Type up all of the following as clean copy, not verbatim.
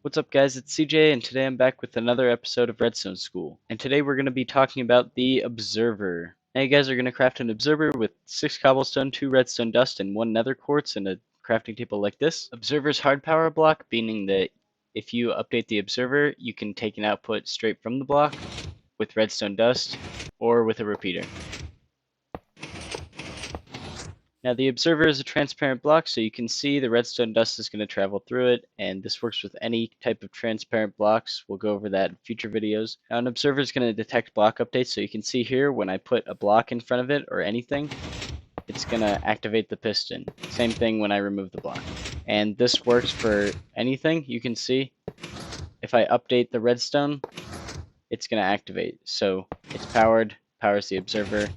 What's up guys, it's CJ and today I'm back with another episode of Redstone School. And today we're going to be talking about the Observer. Now you guys are going to craft an Observer with 6 cobblestone, 2 redstone dust, and 1 nether quartz and a crafting table like this. Observer's hard power block, meaning that if you update the Observer, you can take an output straight from the block with redstone dust or with a repeater. Now the observer is a transparent block, so you can see the redstone dust is going to travel through it, and this works with any type of transparent blocks. We'll go over that in future videos. Now an observer is going to detect block updates, so you can see here when I put a block in front of it or anything, it's going to activate the piston. Same thing when I remove the block. And this works for anything. You can see if I update the redstone, it's going to activate. So it's powered, powers the observer,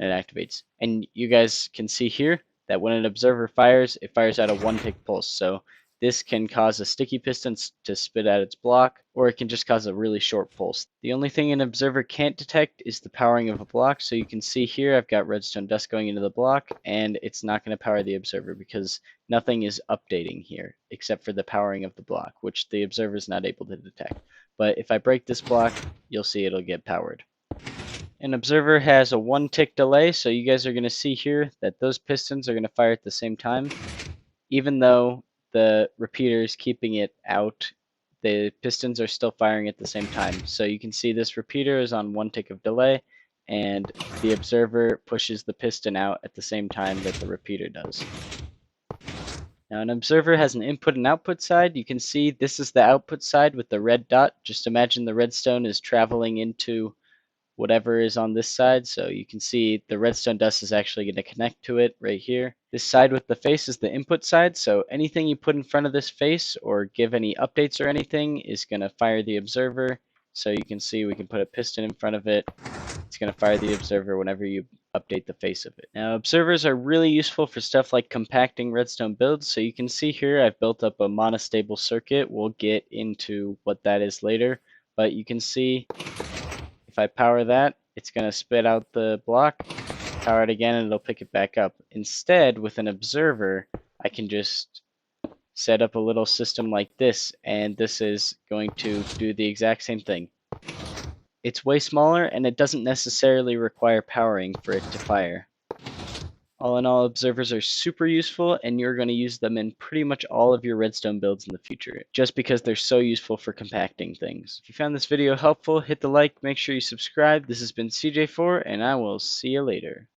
and it activates. And you guys can see here that when an observer fires, it fires out a 1-tick pulse. So this can cause a sticky piston to spit out its block, or it can just cause a really short pulse. The only thing an observer can't detect is the powering of a block. So you can see here I've got redstone dust going into the block, and it's not going to power the observer because nothing is updating here except for the powering of the block, which the observer is not able to detect. But if I break this block, you'll see it'll get powered. An observer has a 1-tick delay, so you guys are going to see here that those pistons are going to fire at the same time. Even though the repeater is keeping it out, the pistons are still firing at the same time. So you can see this repeater is on 1 tick of delay, and the observer pushes the piston out at the same time that the repeater does. Now an observer has an input and output side. You can see this is the output side with the red dot. Just imagine the redstone is traveling into whatever is on this side. So you can see the redstone dust is actually going to connect to it right here. This side with the face is the input side. So anything you put in front of this face or give any updates or anything is going to fire the observer. So you can see we can put a piston in front of it. It's going to fire the observer whenever you update the face of it. Now observers are really useful for stuff like compacting redstone builds. So you can see here I've built up a monostable circuit. We'll get into what that is later. But you can see if I power that, it's going to spit out the block, power it again, and it'll pick it back up. Instead, with an observer, I can just set up a little system like this, and this is going to do the exact same thing. It's way smaller, and it doesn't necessarily require powering for it to fire. All in all, observers are super useful, and you're going to use them in pretty much all of your redstone builds in the future, just because they're so useful for compacting things. If you found this video helpful, hit the like, make sure you subscribe. This has been Seajayfour, and I will see you later.